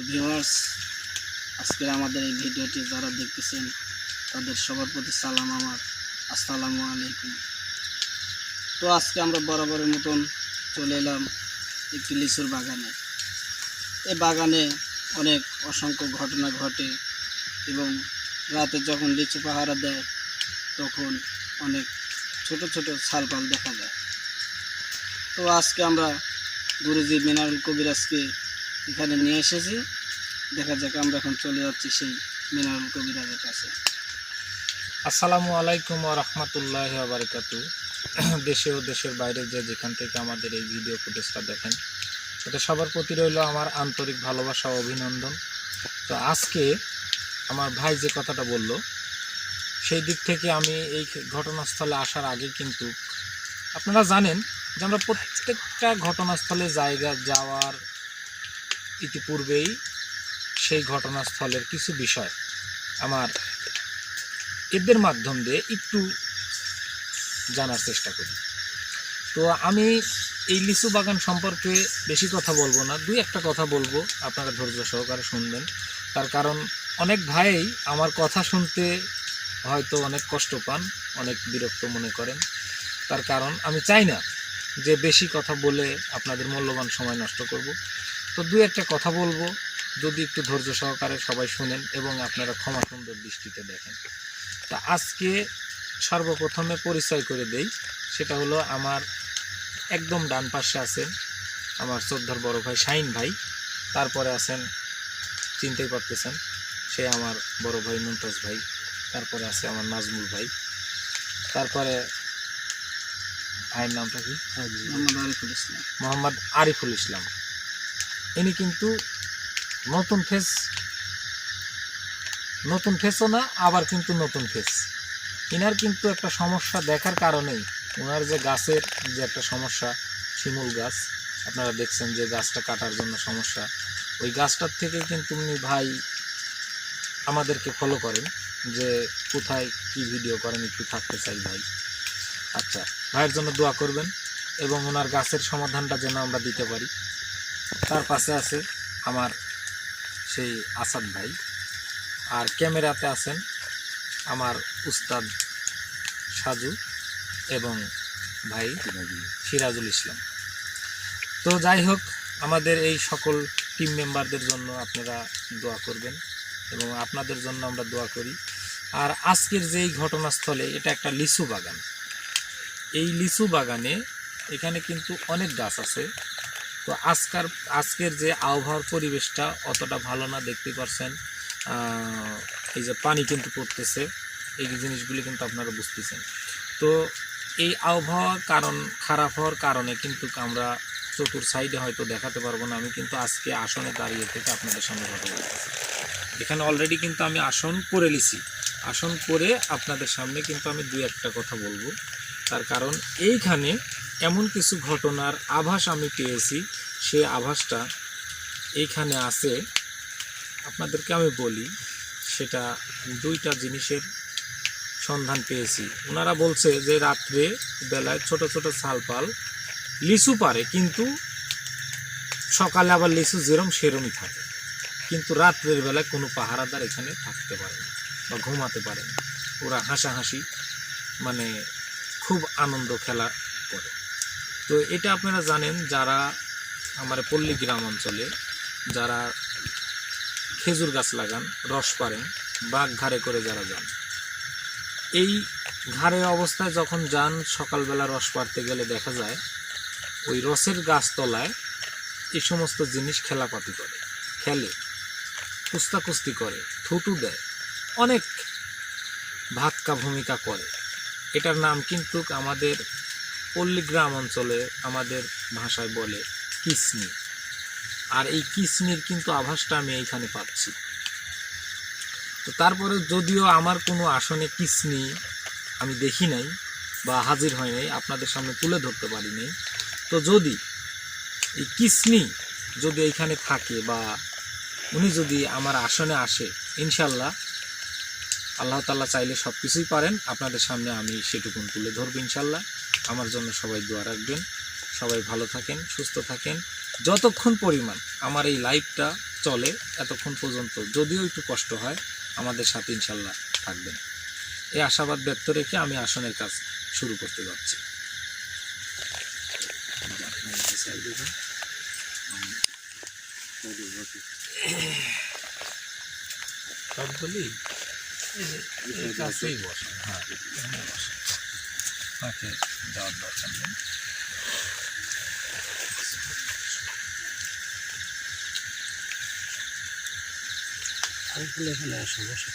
Viewers, আজকের আমাদের এই ভিডিওটি যারা দেখতেছেন তাদের সবার প্রতি সালাম আমার, আসসালামু আলাইকুম। তো আজকে আমরা বরাবরের মতন চলে এলাম একটি লিচুর বাগানে। এই বাগানে অনেক অসংখ্য ঘটনা ঘটে এবং রাতে যখন লিচু পাহারা দেয় তখন অনেক ছোট ছোট ছালপাল দেখা যায়। তো আজকে আমরা গুরুজি মিনারুল কবিরাজকে এখানে নিয়ে এসেছি। দেখা যাক, আমরা এখন চলে যাচ্ছি সেই মিনারুল কবিরাজের কাছে। আসসালামু আলাইকুম ওয়া রাহমাতুল্লাহি ওয়া বারাকাতুহু। দেশে ও দেশের বাইরে যেখান থেকে আমাদের এই ভিডিও ফুটেজটা দেখেন, এটা সবার প্রতি রইল আমার আন্তরিক ভালোবাসা ও অভিনন্দন। তো আজকে আমার ভাই যে কথাটা বলল, সেই দিক থেকে আমি এই ঘটনাস্থলে আসার আগে কিন্তু আপনারা জানেন যে আমরা প্রত্যেকটা ঘটনাস্থলে জায়গা যাওয়ার ইতিপূর্বেই সেই ঘটনাস্থলের কিছু বিষয় আমার এদের মাধ্যম দিয়ে একটু জানার চেষ্টা করি। তো আমি এই লিচু বাগান সম্পর্কে বেশি কথা বলবো না, দুই একটা কথা বলবো, আপনারা ধৈর্য সহকারে শুনবেন। তার কারণ অনেক ভাই আমার কথা শুনতে হয়তো অনেক কষ্ট পান, অনেক বিরক্ত মনে করেন। তার কারণ আমি চাই না যে বেশি কথা বলে আপনাদের মূল্যবান সময় নষ্ট করব। তো দুই একটা কথা বলবো, যদি একটু ধৈর্য সহকারে সবাই শুনেন এবং আপনারা ক্ষমা সুন্দর দৃষ্টিতে দেখেন। তা আজকে সর্বপ্রথমে পরিচয় করে দেই, সেটা হলো আমার একদম ডান পাশে আছেন আমার শ্রদ্ধার বড় ভাই শাহিন ভাই, তারপরে আছেন চিনতেই পারতেছেন সে আমার বড় ভাই মুমতাজ ভাই, তারপরে আছে আমার নাজমুল ভাই, তারপরে ভাইয়ের নামটা কি মোহাম্মদ আরিফুল ইসলাম। ইনি কিন্তু নতুন ফেসও না, আবার কিন্তু নতুন ফেস। ইনার কিন্তু একটা সমস্যা দেখার কারণেই ওনার যে গাছের যে একটা সমস্যা, শিমুল গাছ আপনারা দেখছেন যে গাছটা কাটার জন্য সমস্যা, ওই গাছটার থেকে কিন্তু উনি ভাই আমাদেরকে ফলো করেন যে কোথায় কি ভিডিও করেন, একটু থাকতে চাই ভাই। আচ্ছা, ভাইয়ের জন্য দোয়া করবেন এবং ওনার গাছের সমাধানটা যেন আমরা দিতে পারি। তার পাশে আছে আমার সেই আসাদ ভাই, আর ক্যামেরাতে আছেন আমার উস্তাদ সাজু এবং ভাই সিরাজুল ইসলাম। তো যাই হোক, আমাদের এই সকল টিম মেম্বারদের জন্য আপনারা দোয়া করবেন এবং আপনাদের জন্য আমরা দোয়া করি। আর আজকের যেই ঘটনাস্থলে, এটা একটা লিচু বাগান। এই লিচু বাগানে এখানে কিন্তু অনেক গাছ আছে। তো আজকের যে আবহাওয়ার পরিবেশটা অতটা ভালো না, দেখতে পাচ্ছেন এই যে পানি কিন্তু পড়তেছে, এই জিনিসগুলি কিন্তু আপনারা বুঝতেছেন। তো এই আবহাওয়ার খারাপ হওয়ার কারণে কিন্তু আমরা চতুর সাইডে হয়তো দেখাতে পারবো না। আমি কিন্তু আজকে আসনে দাঁড়িয়ে থেকে আপনাদের সামনে কথা বলতেছি। এখানে অলরেডি কিন্তু আমি আসন করে নিছি, আসন করে আপনাদের সামনে কিন্তু আমি দুই একটা কথা বলবো। তার কারণ এইখানে এমন কিছু ঘটনার আভাস আমি পেয়েছি, সে আভাসটা এইখানে আছে। আপনাদেরকে আমি বলি, সেটা দুইটা জিনিসের সন্ধান পেয়েছি। ওনারা বলছে যে রাত্রে বেলায় ছোট ছোট ছালপাল লিচু পারে, কিন্তু সকালে আবার লিচু যেরম সেরমই থাকে, কিন্তু রাত্রের বেলায় কোনো পাহারাদার এখানে থাকতে পারে না বা ঘুমাতে পারে না। ওরা হাসাহাসি মানে খুব আনন্দ খেলা করে। তো এটা আপনারা জানেন, যারা আমার পল্লী গ্রাম অঞ্চলে যারা খেজুর গাছ লাগান, রস পারেন, বাঘ ঘাড়ে করে যারা যান, এই ঘাড়ে অবস্থায় যখন যান সকালবেলা রস পাড়তে গেলে দেখা যায় ওই রসের গাছতলায় এই সমস্ত জিনিস খেলাপাতি করে, খেলে, কুস্তাকুস্তি করে, থুতু দেয়, অনেক ভাক্কা ভূমিকা করে। এটার নাম কিন্তু আমাদের পল্লী গ্রাম অঞ্চলে আমাদের ভাষায় বলে কিসনি। আর এই কিসনির কিন্তু আভাসটা আমি এইখানে পাচ্ছি। তো তারপরে যদিও আমার কোনো আসনে কিসনি আমি দেখি নাই বা হাজির হয় নাই, আপনাদের সামনে তুলে ধরতে পারি নাই, তো যদি এই কিসনি যদি এইখানে থাকে বা উনি যদি আমার আসনে আসে, ইনশাল্লাহ আল্লাহ তাআলা চাইলে সব কিছুই পারেন। আপনাদের সামনে আমি সেটুকুন তুলে ধরবো ইনশাল্লাহ। আমার জন্য সবাই দোয়া রাখবেন, সবাই ভালো থাকেন, সুস্থ থাকেন। যতক্ষণ পরিমাণ আমার এই লাইভটা চলে এতক্ষণ পর্যন্ত, যদিও একটু কষ্ট হয়, আমাদের সাথে ইনশাল্লাহ থাকবেন। এই আশাবাদ ব্যক্ত রেখে আমি আসনের কাজ শুরু করতে যাচ্ছি। বলি এই কাছেই বসেন, হ্যাঁ এখানে বসেন, তাকে যাওয়ার দরকার নেই। এখানে আসো, বসো।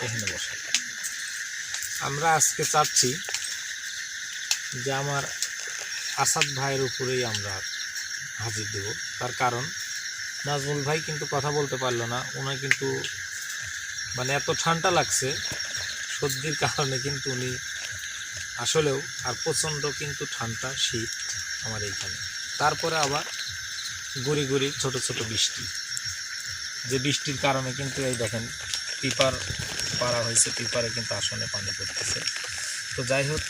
এখানে বসে আমরা আজকে চাচ্ছি যে আমার আসাদ ভাইয়ের উপরেই আমরা হাজির দেব। তার কারণ নাজমুল ভাই কিন্তু কথা বলতে পারলো না, ওনার কিন্তু মানে এত ঠান্ডা লাগছে সর্দির কারণে, কিন্তু উনি আসলেও আর প্রচণ্ড কিন্তু ঠান্ডা শীত আমার এইখানে, তারপরে আবার গুড়ি গুড়ি ছোট ছোট বৃষ্টি, যে বৃষ্টির কারণে কিন্তু এই দেখেন টিপার পাড়া হয়েছে, টিপারে কিন্তু আসনে পানি পড়তেছে। তো যাই হোক,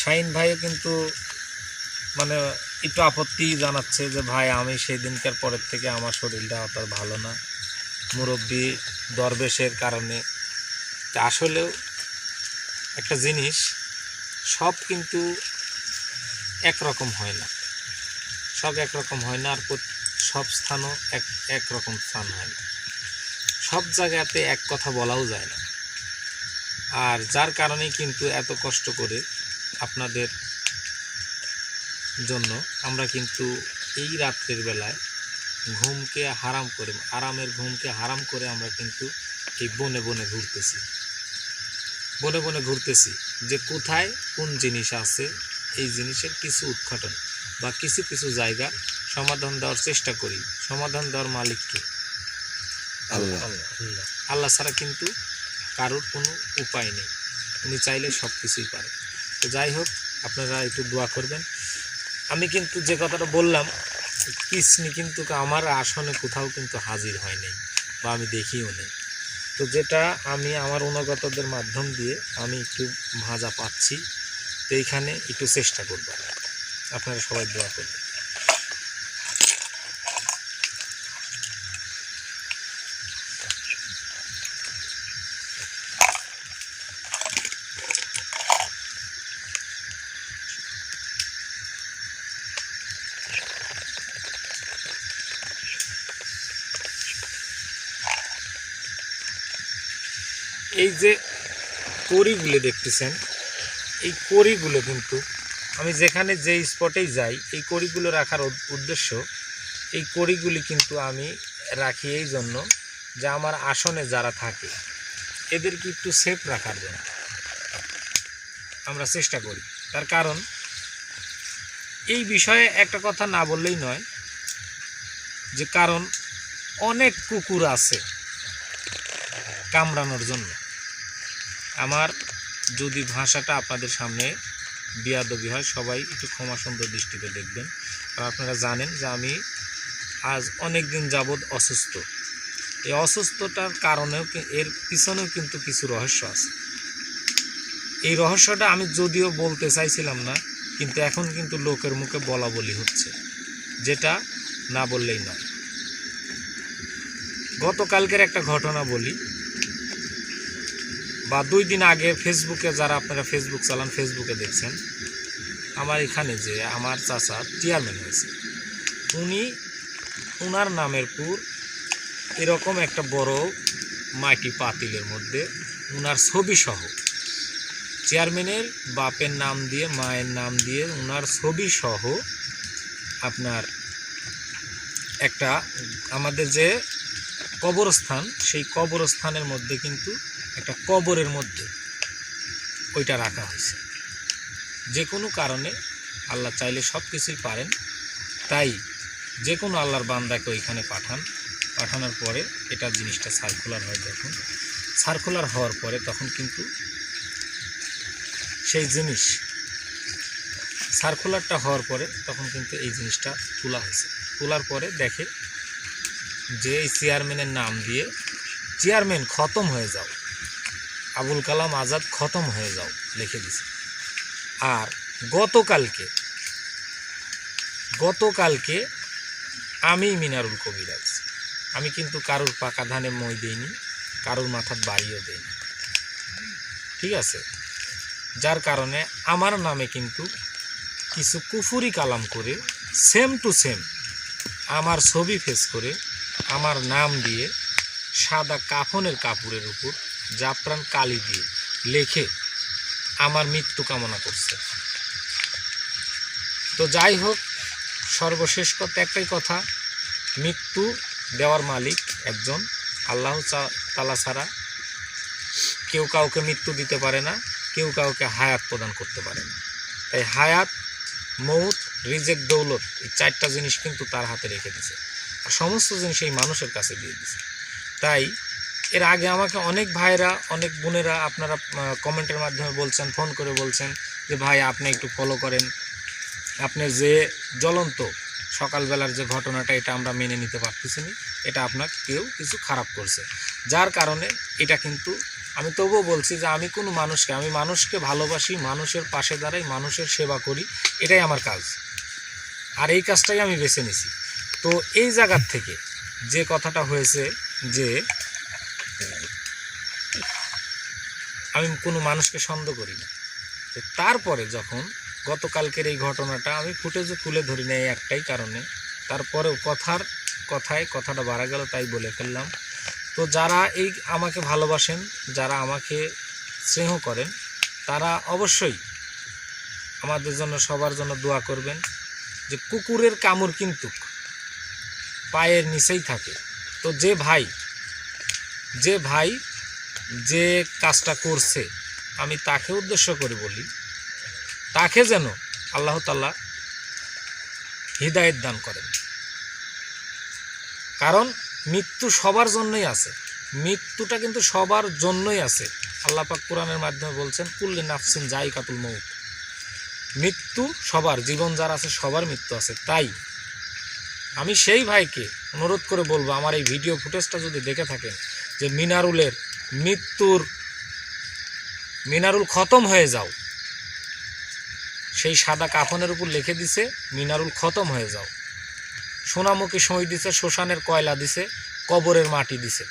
শাহিন ভাইও কিন্তু মানে একটু আপত্তি জানাচ্ছে যে ভাই আমি সেই দিনকার পরের থেকে আমার শরীরটা অত ভালো না, মুরব্বী দরবেশের কারণে। আসলেও একটা জিনিস, সব কিন্তু একরকম হয় না, সব একরকম হয় না, আর সব স্থানও একরকম স্থান হয় না, সব জায়গাতে এক কথা বলাও যায় না। আর যার কারণেই কিন্তু এত কষ্ট করে আপনাদের জন্য আমরা কিন্তু এই রাত্রের বেলায় ঘুমকে হারাম করে, আরামের ঘুমকে হারাম করে আমরা কিন্তু এই বনে বনে ঘুরতেছি, বনে বনে ঘুরতেছি, যে কোথায় কোন জিনিস আছে এই জিনিসের কিছু উদ্ঘাটন বা কিছু কিছু জায়গা সমাধান দেওয়ার চেষ্টা করি। সমাধান দেওয়ার মালিককে আল্লাহ, আল্লাহ ছাড়া কিন্তু কারোর কোনো উপায় নেই, উনি চাইলে সব কিছুই পারে। তো যাই হোক, আপনারা একটু দোয়া করবেন। আমি কিন্তু যে কথাটা বললাম, কৃষ্ণ কিন্তু আমার আসনে কোথাও কিন্তু হাজির হয় নাই বা আমি দেখিও নেই। তো যেটা আমি আমার অনুগতদের মাধ্যম দিয়ে আমি একটু ভাজা পাচ্ছি, তো এইখানে একটু চেষ্টা করব, আপনারা সবাই দোয়া করবেন। এই যে কড়িগুলো দেখতেছেন, এই কড়িগুলো কিন্তু আমি যেখানে যে স্পটেই যাই, এই কড়িগুলো রাখার উদ্দেশ্য, এই কড়িগুলি কিন্তু আমি রাখি এই জন্য যে আমার আসনে যারা থাকে এদেরকে একটু সেফ রাখার জন্য আমরা চেষ্টা করি। তার কারণ এই বিষয়ে একটা কথা না বললেই নয়, যে কারণ অনেক কুকুর আছে কামড়ানোর জন্য। আমার যদি ভাষাটা আপনাদের সামনে বেয়াদবি হয়, সবাই একটু ক্ষমা সুন্দর দৃষ্টিতে দেখবেন। আর আপনারা জানেন যে আমি আজ অনেক দিন যাবৎ অসুস্থ। এই অসুস্থতার কারণেও এর পিছনেও কিন্তু কিছু রহস্য আছে। এই রহস্যটা আমি যদিও বলতে চাইছিলাম না, কিন্তু এখন কিন্তু লোকের মুখে বলা বলি হচ্ছে, যেটা না বললেই নয়। গতকালকের একটা ঘটনা বলি, বা 2 দিন আগে ফেসবুকে, যারা আপনারা ফেসবুক চালান ফেসবুকে দেখছেন, আমার এখানে যে আমার চাচা চেয়ারম্যান হয়েছে, উনি ওনার নামের পুর এরকম একটা বড় মাটি পাতিলের মধ্যে ওনার ছবি সহ, চেয়ারম্যানের বাপের নাম দিয়ে মায়ের নাম দিয়ে ওনার ছবি সহ আপনার একটা আমাদের যে কবরস্থান, সেই কবরস্থানের মধ্যে কিন্তু একটা কবরের মধ্যে ওইটা রাখা হয়েছে। যে কোনো কারণে আল্লাহ চাইলে সব কিছুই পারেন, তাই যে কোনো আল্লাহর বান্দাকে ওইখানে পাঠানোর পরে এটা জিনিসটা সার্কুলার হয়। যখন সার্কুলার হওয়ার পরে তখন কিন্তু সেই জিনিস সার্কুলারটা হওয়ার পরে তখন কিন্তু এই জিনিসটা তোলা হয়েছে। তোলার পরে দেখে যে এই চেয়ারম্যানের নাম দিয়ে চেয়ারম্যান খতম হয়ে যাও, আবুল কালাম আজাদ খতম হয়ে যাও লিখে দিছে। আর গতকালকে আমি মিনারুল কবিরাজ, আমি কিন্তু কারুর পাকা ধানে মই দিইনি, কারুর মাথার বাড়িও দিইনি, ঠিক আছে? যার কারণে আমার নামে কিন্তু কিছু কুফুরি কালাম করে সেম টু সেম আমার ছবি ফেস করে আমার নাম দিয়ে সাদা কাফনের কাপড়ের উপর জাফরান কালি দিয়ে লেখে আমার মৃত্যু কামনা করছে। তো যাই হোক, সর্বশেষ কথা একটাই কথা, মৃত্যু দেওয়ার মালিক একজন আল্লাহ তাআলা ছাড়া কেউ কাউকে মৃত্যু দিতে পারে না, কেউ কাউকে হায়াত প্রদান করতে পারে না। তাই হায়াত, মৌত, রিজেক, দৌলত এই চারটা জিনিস কিন্তু তার হাতে রেখে দিছে, আর সমস্ত জিনিস এই মানুষের কাছে দিয়ে দিছে। তাই এর আগে আমাকে অনেক ভাইরা, অনেক বোনেরা আপনারা কমেন্টের মাধ্যমে বলছেন, ফোন করে বলছেন যে ভাই আপনি একটু ফলো করেন, আপনার যে জ্বলন্ত সকালবেলার যে ঘটনাটা এটা আমরা মেনে নিতে পারতেছি না, এটা আপনার কেউ কিছু খারাপ করছে, যার কারণে এটা কিন্তু আমি তবুও বলছি যে আমি কোনো আমি মানুষকে ভালোবাসি, মানুষের পাশে দাঁড়াই, মানুষের সেবা করি, এটাই আমার কাজ, আর এই কাজটাই আমি বেছে নিছি। তো এই জায়গার থেকে যে কথাটা হয়েছে যে আমি কোনো মানুষকে সন্দেহ করি না, তো তারপরে যখন গতকালকের এই ঘটনাটা আমি ফুটেজে তুলে ধরি না এই একটাই কারণে, তারপরেও কথাটা বাড়া গেল তাই বলে ফেললাম। তো যারা এই আমাকে ভালোবাসেন, যারা আমাকে স্নেহ করেন, তারা অবশ্যই আমাদের জন্য, সবার জন্য দোয়া করবেন। যে কুকুরের কামড় কিন্তু পায়ের নিচেই থাকে। তো যে ভাই যে কাজটা করছে, আমি তাকে উদ্দেশ্য করে বলি, তাকে যেন আল্লাহ তাআলা হিদায়াত দান করেন। কারণ মৃত্যু সবার জন্যই আছে, মৃত্যুটা কিন্তু সবার জন্যই আছে। আল্লাহ পাক কোরআনের মাধ্যমে বলছেন কুল্লি নাফসিন যায়িকাতুল মউত, মৃত্যু সবার, জীবন যার আছে সবার মৃত্যু আছে। তাই আমি সেই ভাইকে অনুরোধ করে বলবো, আমার এই ভিডিও ফুটেজটা যদি দেখে থাকেন, যে মিনারুল খতম হয়ে যাও, সেই সাদা কাফনের উপর লিখে দিছে মিনারুল খতম হয়ে যাও, সোনামুখী সই দিছে, শ্মশানের কয়লা দিছে, কবরের মাটি দিছে,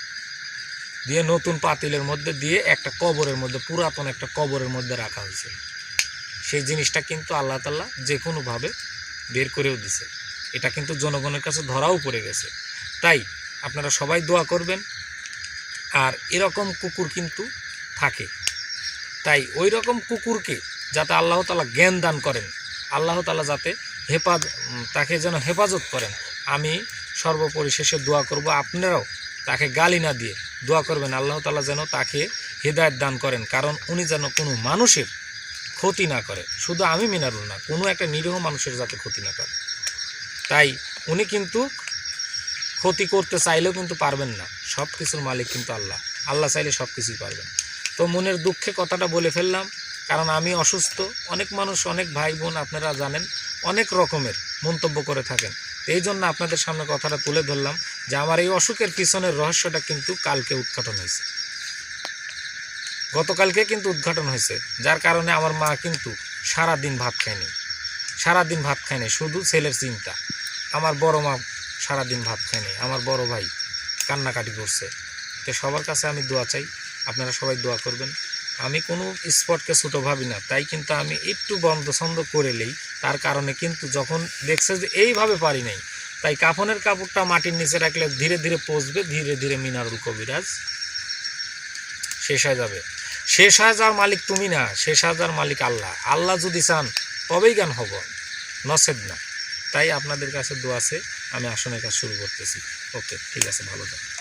দিয়ে নতুন পাতিলের মধ্যে দিয়ে একটা কবরের মধ্যে, পুরাতন একটা কবরের মধ্যে রাখা হয়েছে। সেই জিনিসটা কিন্তু আল্লাহ তাআলা যে কোনোভাবে বের করেও দিছে, এটা কিন্তু জনগণের কাছে ধরাও পড়ে গেছে। তাই আপনারা সবাই দোয়া করবেন। আর এরকম কুকুর কিন্তু থাকে, তাই ওই রকম কুকুরকে যাতে আল্লাহ তাআলা জ্ঞান দান করেন, আল্লাহ তাআলা যাতে তাকে যেন হেফাজত করেন, আমি সর্বপরিশেষে দোয়া করব। আপনারাও তাকে গালি না দিয়ে দোয়া করবেন, আল্লাহ তাআলা যেন তাকে হেদায়েত দান করেন, কারণ উনি যেন কোনো মানুষের ক্ষতি না করে, শুধু আমি মিনারুল না, কোনো একটা নিরীহ মানুষের যাতে ক্ষতি না করে। তাই উনি কিন্তু ক্ষতি করতে চাইলেও কিন্তু পারবেন না, সব কিছুর মালিক কিন্তু আল্লাহ চাইলে সব কিছুই পারবেন। তো মনের দুঃখে কথাটা বলে ফেললাম, কারণ আমি অসুস্থ। অনেক মানুষ, অনেক ভাই বোন আপনারা জানেন অনেক রকমের মন্তব্য করে থাকেন, এই জন্য আপনাদের সামনে কথাটা তুলে ধরলাম যে আমার এই অসুখের পিছনের রহস্যটা কিন্তু কালকে উদ্ঘাটন হয়েছে, গতকালকে কিন্তু উদ্ঘাটন হয়েছে, যার কারণে আমার মা কিন্তু সারাদিন ভাত খায়নি, শুধু ছেলের চিন্তা। আমার বড় মা সারাদিন ভাত খায়নি, আমার বড় ভাই কান্নাকাটি করছে। তো সবার কাছে আমি দোয়া চাই, আপনারা সবাই দোয়া করবেন। আমি কোনো স্পটকে ছোটো ভাবি না, তাই কিন্তু আমি একটু বন্ধ করেলেই তার কারণে কিন্তু যখন দেখছে যে এইভাবে পারি নাই, তাই কাফনের কাপড়টা মাটির নিচে রাখলে ধীরে ধীরে পচবে, ধীরে ধীরে মিনারুল কবিরাজ শেষ হয়ে যাবে। শেষ হয়ে যাওয়ার মালিক তুমি না, শেষ হয়ে যাওয়ার মালিক আল্লাহ যদি চান তবেই জ্ঞান হব, নসেদ না। তাই আপনাদের কাছে দোয়া আছে, আমি আসনের কাজ শুরু করতেছি। ওকে, ঠিক আছে, ভালো থাকুন।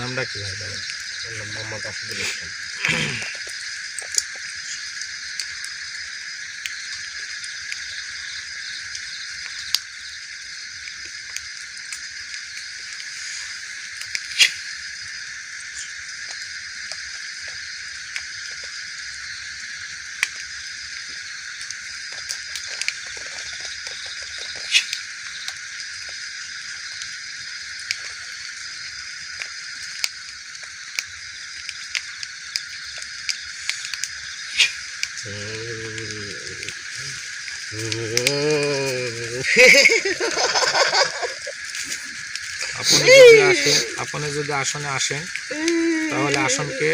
নামটা কি ভাই বলেন? মোহাম্মদ আসাদুল ইসলাম। আপনি যদি আসনে আসেন তাহলে আসনকে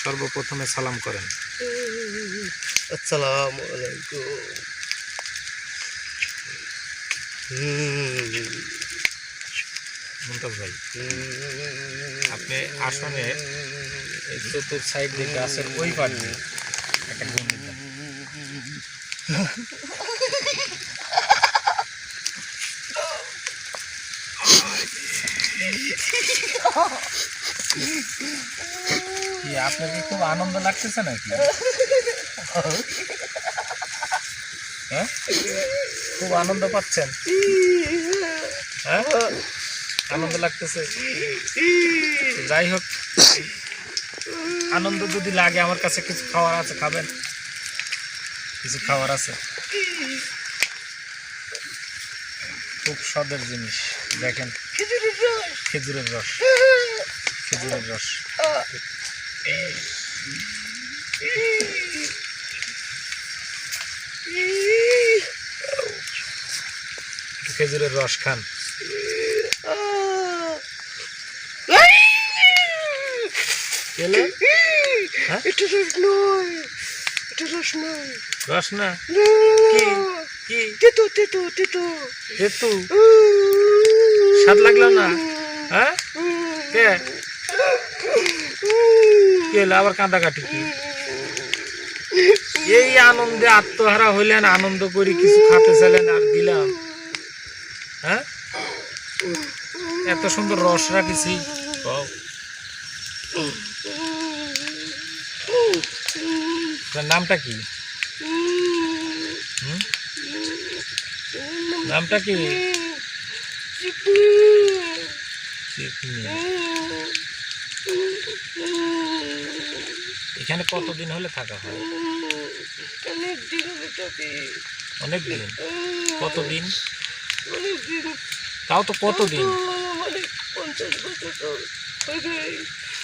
সর্বপ্রথমে সালাম করেন। আসসালামু আলাইকুম। মুমতাজ ভাই, আপনি আসনে এই চতুর্থ সাইড দিয়ে গাছের ওই পাট দিয়ে একটা গন্ডি দেন। কি আপনার কি খুব আনন্দ লাগতেছে নাকি? হ্যাঁ, খুব আনন্দ পাচ্ছেন? হ্যাঁ, আনন্দ লাগতেছে। যাই হোক, আনন্দ যদি লাগে, আমার কাছে কিছু খাওয়ার আছে, খাবেন? কিছু খাওয়ার আছে, খুব স্বাদের জিনিস। দেখেন, খেজুরের রস, খেজুরের রস। খেজুরের রস খান। রস না, তেতু স্বাদ লাগলো না? হ্যাঁ, কে হলো আবার কাঁদাকাটি? কি এই আনন্দে আত্মহারা হইলেন, আনন্দ করি কিছু খাতে চাইলেন আর দিলাম? হ্যাঁ, এত সুন্দর রস রাখিছি। নামটা কি? নামটা কি? এখানে কতদিন হলে থাকা হয়? অনেক দিন। কতদিন? তাও তো কতদিন?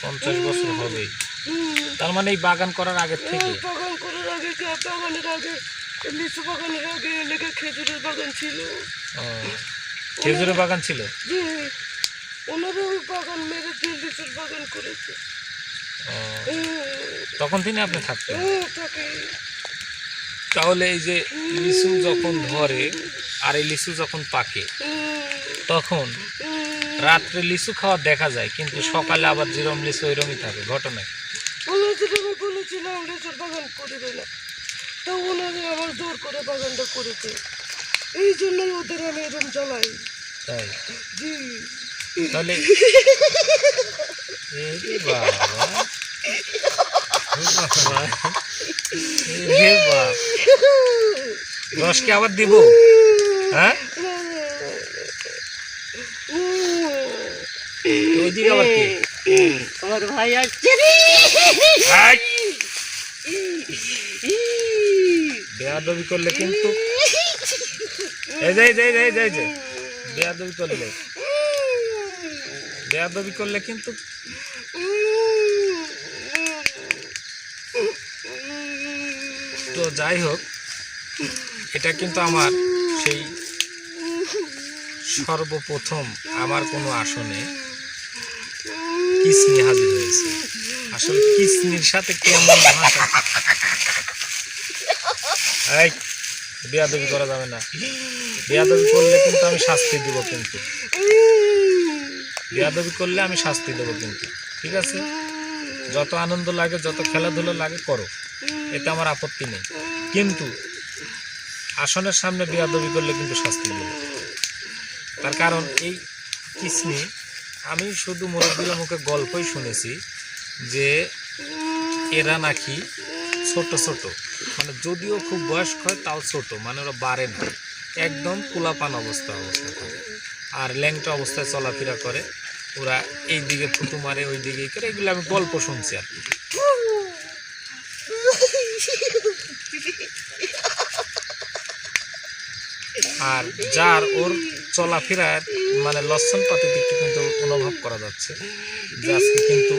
50 বছর হবে। তার মানে এই বাগান করার আগে থেকে? বাগান করার আগে, বাগানের আগে, লিচু বাগানের আগে লেগে খেজুরের বাগান ছিল। খেজুরের বাগান ছিল? জি, ওনারা ওই বাগান মেরে দিয়ে লিচুর বাগান করেছে। তখন তিনি আপনি থাকতেন? তাহলে এই যে লিচু যখন ধরে আর এই লিচু যখন পাকে, তখন রাত্রে লিচু খাওয়া দেখা যায়, কিন্তু সকালে আবার যেরকম লিচু ওইরকমই থাকে। ঘটনা বলেছিলাম লিচুর বাগান করবে না, তো ওনারা আবার জোর করে বাগানটা করেছে। এই জন্যই ওদের আমি এরকম জ্বালাই। তাই? জি। তাহলে রস কি আবার দিব? হ্যাঁ, ওইদিকে আবার কি? আমার ভাই আসছে। বেয়াদবি করলে কিন্তু, বেয়াদবি করলে কিন্তু তো যাই হোক, এটা কিন্তু আমার সেই সর্বপ্রথম আমার কোনো আসনে কিসনি হাজির হয়েছে। আসলে কিসনির সাথে কেমন ভাষা, এই বেয়াদবি করা যাবে না। বেয়াদবি করলে কিন্তু আমি শাস্তি দেবো, কিন্তু বেয়াদবি করলে আমি শাস্তি দেবো কিন্তু। ঠিক আছে, যত আনন্দ লাগে, যত খেলাধুলো লাগে করো, এতে আমার আপত্তি নেই, কিন্তু আসনের সামনে বেয়াদবি করলে কিন্তু শাস্তি দেবো। তার কারণ এই কিসনি আমি শুধু মুরব্বীর মুখে গল্পই শুনেছি যে এরা নাকি ছোট ছোট, মানে যদিও খুব বয়স্ক হয় তাও ছোট, মানে ওরা বাড়ে না, একদম কুলাপান অবস্থায় থাকে, আর ল্যাংটা অবস্থায় চলাফেরা করে। ওরা এই দিকে ফুটু মারে, ওই দিকে করে, এগুলো আমি গল্প শুনছি আর কি। আর যার ওর চলাফেরার মানে লক্ষণ পাতি দিকটি কিন্তু অনুভব করা যাচ্ছে যে আজকে কিন্তু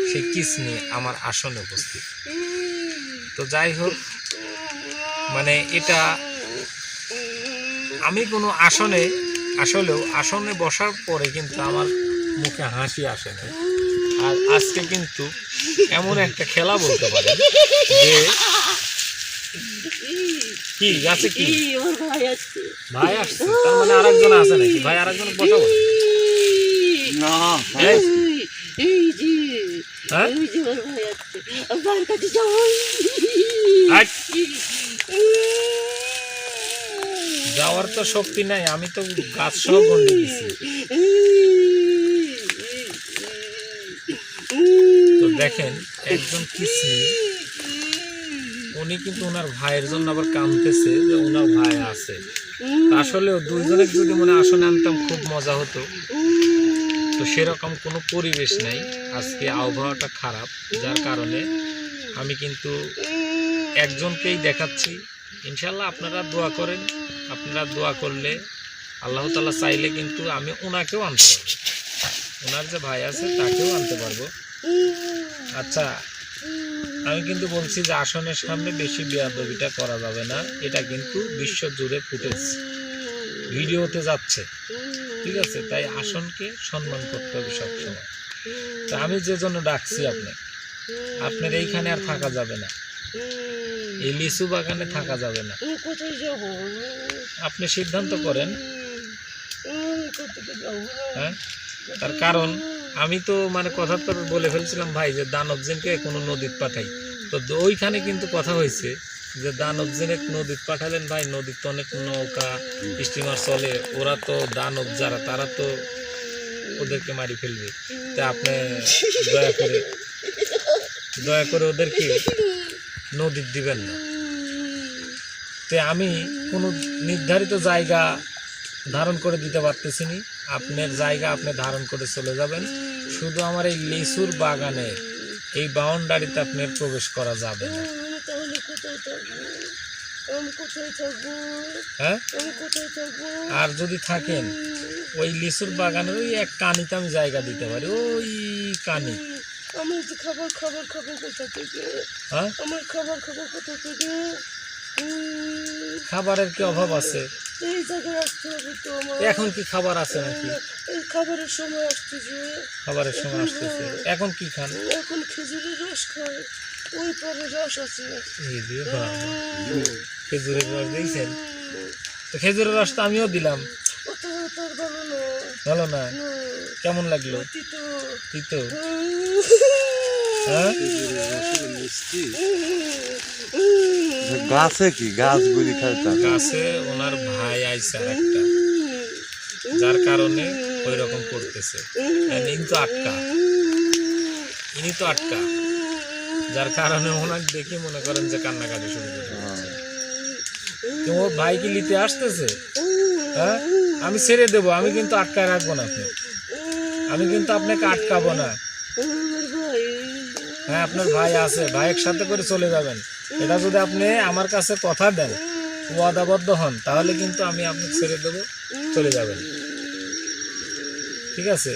সেই কিস নিয়ে আমার আসনে উপস্থিত। তো যাই হোক, মানে এটা আমি কোনো আসলেও আসনে বসার পরে কিন্তু আমার মুখে হাসি আসে না। আর আজকে কিন্তু এমন একটা খেলা বলতে পারে যে কি গাছে কি ভাই আসছে, তার মানে আরেকজন আছে নাকি? ভাই আরেকজন বসাবো না, হ্যাঁ? আট! যাওয়ার তো শক্তি নাই, আমি তো গাছ সহ গন্ডে দিছি। তো দেখেন একজন কিসি, উনি কিন্তু ওনার ভাইয়ের জন্য আবার কাঁদতেছে যে ওনার ভাই আছে। আসলেও দুইজনের যদি মনে আসনে আনতাম খুব মজা হতো। তো সেরকম কোনো পরিবেশ নাই, আজকে আবহাওয়াটা খারাপ, যার কারণে আমি কিন্তু একজনকেই দেখাচ্ছি। ইনশাল্লাহ আপনারা দোয়া করেন, আপনারা দোয়া করলে আল্লাহ তাআলা চাইলে কিন্তু আমি ওনাকেও আনতে পারবো, ওনার যে ভাই আছে তাকেও আনতে পারবো। আচ্ছা, আমি কিন্তু বলছি যে আসনের সামনে বেশি বেয়াদবিটা করা যাবে না, এটা কিন্তু বিশ্ব জুড়ে ফুটেজ ভিডিওতে যাচ্ছে, ঠিক আছে? তাই আসনকে সম্মান করতে হবে সবসময়। তা আমি যে জন্য ডাকছি আপনার এইখানে আর থাকা যাবে না, এই লিচু বাগানে থাকা যাবে না। কোথায় যাবো? আপনি সিদ্ধান্ত করেন। হ্যাঁ, তার কারণ আমি তো মানে কথা তো বলে ফেলছিলাম ভাই যে দানবজেনকে কোনো নদীতে পাঠাই, তো ওইখানে কিন্তু কথা হয়েছে যে দানবজেনে নদীতে পাঠালেন ভাই, নদীর তো অনেক নৌকা স্টিমার চলে, ওরা তো দানব যারা তারা তো ওদেরকে মারি ফেলবে। তা আপনি দয়া করে ওদেরকে নদীর দিবেন না। তো আমি কোনো নির্ধারিত জায়গা ধারণ করে দিতে পারতেছি না, আপনার জায়গা আপনি ধারণ করে চলে যাবেন। শুধু আমার এই লিচুর বাগানের এই বাউন্ডারিতে আপনার প্রবেশ করা যাবে না। তাহলে কোথায় থাকবো? আমি কোথায় থাকবো? হ্যাঁ, আমি কোথায় থাকবো? আর যদি থাকেন ওই লিচুর বাগানের ওই এক কানিতে আমি জায়গা দিতে পারি, ওই কানি। আমি যে খাবার খাবো কোথা থেকে? হ্যাঁ, আমার খাবার খাবো কোথা থেকে? খাবারের কি অভাব আছে? এই জায়গায় আসতে হবে তো আমার। এখন কি খাবার আছে নাকি? এই খাবারের সময় আসতেছে। খাবারের সময় আসতেছে, এখন কি খান? এখন খেজুরের রস খাই, ওই পরে রস আছে। এই যে বাবা, খেজুরের রস দিয়েছেন? তো খেজুরের রস তো আমিও দিলাম। অত তোর ভালো না। ভালো না? কেমন লাগলো? তিতো। তিতো? হ্যাঁ, গাছে কি গাছগুলি খাইতাম, গাছে ওনার ভাই আইছে আর একটা, যার কারণে ওই রকম করতেছে। ইনি তো আটকা, যার কারণে ওনাকে দেখে মনে করেন যে কান্নাকাটি শুরু করে দিচ্ছে। তো ওর ভাই কি নিতে আসতেছে? হ্যাঁ, আমি ছেড়ে দেবো, আমি কিন্তু আটকায় রাখবো না আপনি, আমি কিন্তু আপনাকে আটকাবো না। হ্যাঁ, আপনার ভাই আছে, ভাইয়ের সাথে করে চলে যাবেন। এটা যদি আপনি আমার কাছে কথা দেন, ওয়াদাবদ্ধ হন, তাহলে কিন্তু আমি আপনাকে ছেড়ে দেবো, চলে যাবেন, ঠিক আছে?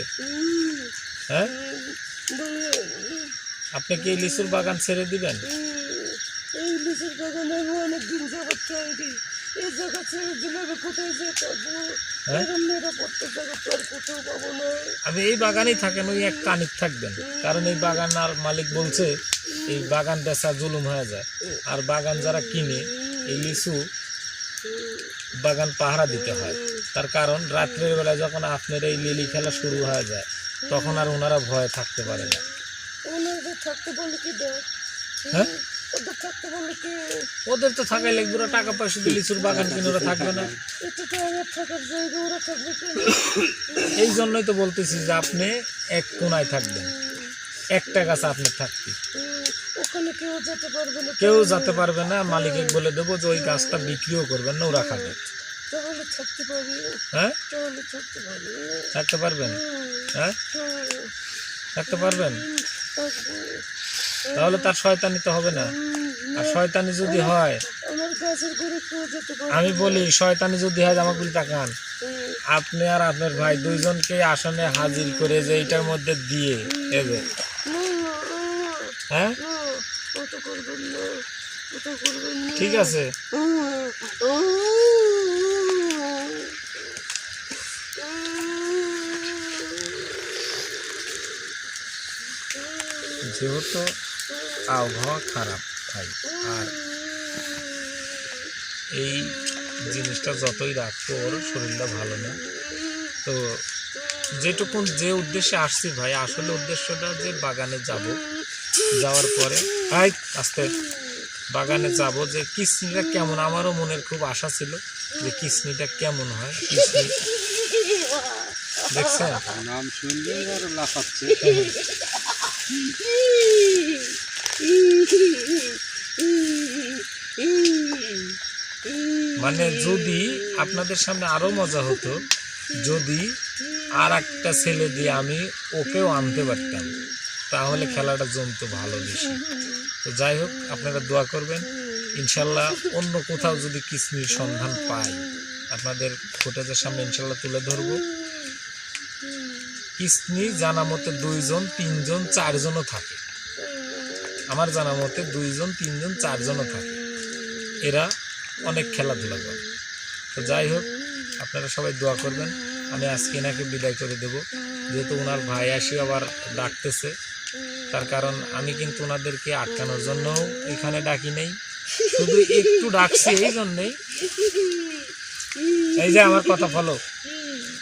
হ্যাঁ, আপনি কি এই লিচুর বাগান ছেড়ে দিবেন? এই লিচুর বাগান আমি অনেকদিন যাবত তৈরি, এই জায়গা ছেড়ে দিলে আমি কোথায় যেতে পারবো? এরকম নিরাপত্তা জায়গা তো আর কোথাও পাবো না। আমি এই বাগানেই থাকেন, ওই এক কানিক থাকবেন, কারণ এই বাগান আর মালিক বলছে এই বাগান বেচা জুলুম হয়ে যায়, আর বাগান যারা কিনে এই লিচু বাগান পাহারা দিতে হয়। তার কারণ রাত্রের বেলায় যখন আপনার এই লিলি খেলা শুরু হয়ে যায়, তখন আর ওনারা ভয়ে থাকতে পারে না। ওনারা থাকতে বলে কি দেয়? হ্যাঁ, ওদের থাকতে বলে কে? ওদের তো থাকাই লাগবে, ওরা টাকা পয়সা দিয়ে লিচুর বাগান কিনে ওরা থাকবে না। এটা তো আমার থাকার জায়গা, ওরা থাকবে কেন? এই জন্যই তো বলতেছি যে আপনি এক কোনায় থাকবেন, একটা গাছ আপনার থাকবে, ওখানে কেউ যেতে পারবে না? কেউ যেতে পারবে না। মালিককে বলে দেবো যে ওই গাছটা বিক্রিও করবেন না, ওরা খাবে। তাহলে থাকতে পারি? হ্যাঁ, তাহলে থাকতে পারি? থাকতে পারবেন? হ্যাঁ, থাকতে পারবেন? থাকবো। তাহলে তার শয়তানি তো হবে না। আর শয়তানি যদি হয়, আমার গাছের ঘরে কেউ যেতে পারবে আমি না। বলি শয়তানি যদি হয়, আমাকে বলি তাকান, আপনি আর আপনার ভাই দুইজনকে আসনে হাজির করে যে এইটার মধ্যে দিয়ে দেবে। হ্যাঁ, ওটা করবেন না, ওটা করবেন না। ঠিক আছে। যেহেতু আবহাওয়া খারাপ ভাই, আর এই জিনিসটা যতই রাখতো ওর শরীরটা ভালো না, তো যেটুকুন যে উদ্দেশ্যে আসছি ভাই, আসলে উদ্দেশ্যটা যে বাগানে যাব, যাওয়ার পরে আস্তে বাগানে যাব, যে কিসনিটা কেমন, আমারও মনের খুব আশা ছিল যে কিসনিটা কেমন হয়। কিসনি দেখছেন, নাম শুনলে আর লাফাচ্ছে। মানে যদি আপনাদের সামনে আরো মজা হতো, যদি আর একটা ছেলে দিয়ে আমি ওকেও আনতে পারতাম, তাহলে খেলাটা জমতো ভালো বেশি। তো যাই হোক, আপনারা দোয়া করবেন, ইনশাল্লাহ অন্য কোথাও যদি কিসনির সন্ধান পাই আপনাদের ফুটেজের সামনে ইনশাল্লাহ তুলে ধরবো। কিসনি জানা মতে 2 জন 3 জন 4 জনও থাকে, আমার জানা মতে 2 জন 3 জন 4 জনও থাকে, এরা অনেক খেলাধুলা করে। তো যাই হোক, আপনারা সবাই দোয়া করবেন। আমি আজকে এনাকে বিদায় করে দেব, যেহেতু ওনার ভাই আসি আবার ডাকতেছে, তার কারণ আমি কিন্তু ওনাদেরকে আটকানোর জন্য এখানে ডাকি নেই, শুধু একটু ডাকছি এই জন্যেই, এই যে আমার কথা ফলো,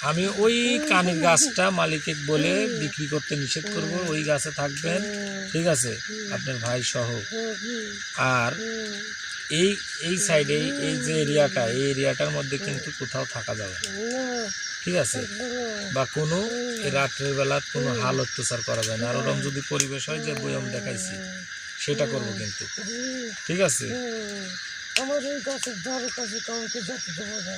আমি ওই কানের গাছটা মালিককে বলে বিক্রি করতে নিষেধ করব, ওই গাছে থাকবেন, ঠিক আছে, আপনার ভাই সহ। আর এই এই সাইডে এই যে এরিয়াটা, এই এরিয়াটার মধ্যে কিন্তু কোথাও থাকা যাবে না, ঠিক আছে, বা কোনো রাত্রের বেলা কোনো হাল অত্যাচার করা যায় না। আর ওরকম যদি পরিবেশ হয় যে বয়ম দেখাইছি, সেটা করব কিন্তু, ঠিক আছে। আমার এই গাছের ধারে কাছে কাউকে যেতে দেবো না।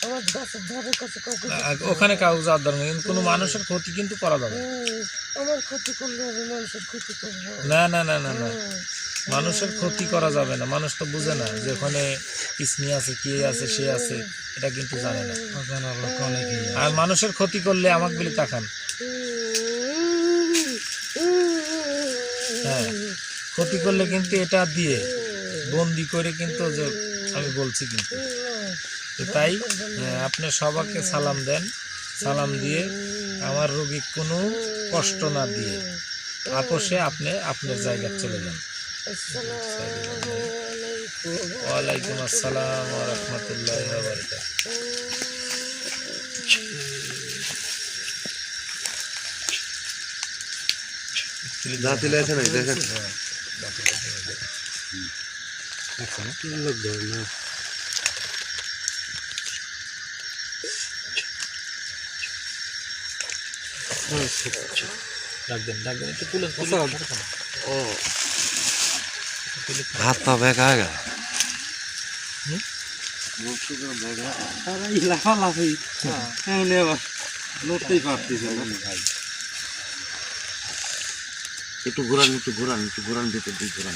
আমার গাছের ধারে কাছে কাউকে ওখানে কাউ যাওয়ার দরকার নেই, কোনো মানুষের ক্ষতি কিন্তু করা যাবে না। আমার ক্ষতি করলে আমি মানুষের ক্ষতি করবো না না না না না, মানুষের ক্ষতি করা যাবে না। মানুষ তো বুঝে না যে ওখানে কিসনি আছে, কে আছে, সে আছে, এটা কিন্তু জানে না। আর মানুষের ক্ষতি করলে আমাকে বলি তাকান, হ্যাঁ, ক্ষতি করলে কিন্তু এটা দিয়ে বন্দি করে কিন্তু, যে আমি বলছি কিন্তু, তো তাই আপনি সবাইকে সালাম দেন, সালাম দিয়ে আমার রোগী কোনো কষ্ট না দিয়ে আপোষে আপনি আপনার জায়গায় চলে যান। ওয়ালাইকুম আসসালাম ওয়া রাহমাতুল্লাহি ওয়া বারাকাতুহু। দাঁতিলে আছে না দেখেন, লোক ধরে না। ডাকবেন ডাকবেন, একটু তুলেন, ও হাত পা বেঁকা হয়ে গেল। লাফালাফি এমনি আবার লড়তেই পারতেছে না ভাই। একটু ঘুরান, একটু ঘুরান, একটু ঘুরান, ভিতর দিয়ে ঘুরান।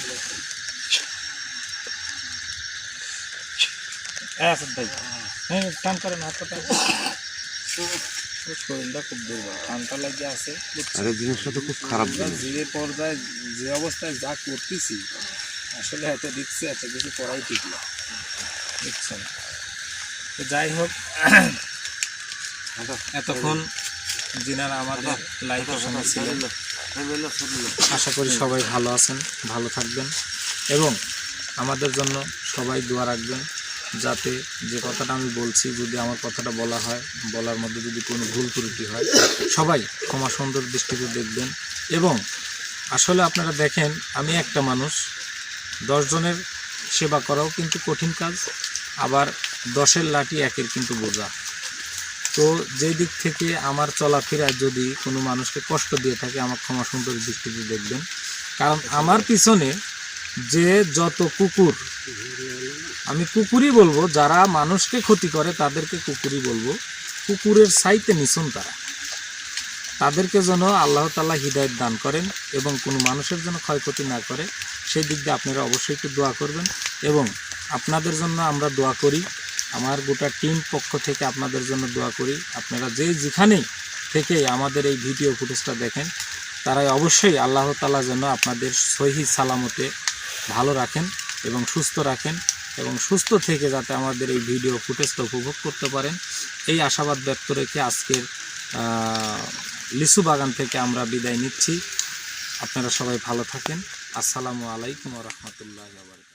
ভাই হ্যাঁ, টান করেন হাতটা, শরীরটা খুব দুর্বল, টানটা লাগিয়ে আছে। আরে জিনিসটা তো খুব খারাপ জিনিস। যে পর্যায়ে যে অবস্থায় যা করতেছি, আসলে এত রিক্সে এত কিছু করাই ঠিক না, বুঝছেন। তো যাই হোক, এতক্ষণ যিনারা আমাদের লাইফের সঙ্গে ছিলেন, আশা করি সবাই ভালো আছেন, ভালো থাকবেন, এবং আমাদের জন্য সবাই দোয়া রাখবেন, যাতে যে কথাটা আমি বলছি, যদি আমার কথাটা বলা হয়, বলার মধ্যে যদি কোনো ভুল ত্রুটি হয়, সবাই ক্ষমা সুন্দর দৃষ্টিতে দেখবেন। এবং আসলে আপনারা দেখেন, আমি একটা মানুষ 10 জনের সেবা করাও কিন্তু কঠিন কাজ, আবার 10-এর লাঠি 1-এর কিন্তু বোঝা। তো যে দিক থেকে আমার চলাফেরায় যদি কোনো মানুষকে কষ্ট দিয়ে থাকে, আমার ক্ষমা সুন্দর দৃষ্টিতে দেখবেন। কারণ আমার পিছনে যে যত কুকুর, আমি কুকুরই বলবো, যারা মানুষকে ক্ষতি করে তাদেরকে কুকুরই বলবো, কুকুরের চাইতে নিছুন তারা। তাদেরকে যেন আল্লাহ তাআলা হিদায়াত দান করেন এবং কোনো মানুষের জন্য ক্ষয়ক্ষতি না করে, সেই দিক দিয়ে আপনারা অবশ্যই একটু দোয়া করবেন। এবং আপনাদের জন্য আমরা দোয়া করি, আমার গোটা টিম পক্ষ থেকে আপনাদের জন্য দোয়া করি। আপনারা যেখানেই থেকে আমাদের এই ভিডিও ফুটেজটা দেখেন, তারাই অবশ্যই আল্লাহ তাআলা যেন আপনাদের সহিহ সালামতে ভালো রাখেন এবং সুস্থ রাখেন, এবং সুস্থ থেকে যাতে আমাদের এই ভিডিও ফুটেজটা উপভোগ করতে পারেন, এই আশাবাদ ব্যক্ত রেখে আজকের লিচু বাগান থেকে আমরা বিদায় নিচ্ছি। আপনারা সবাই ভালো থাকেন। আসসালামু আলাইকুম ওয়া রাহমাতুল্লাহি ওয়া বারাকাতুহু।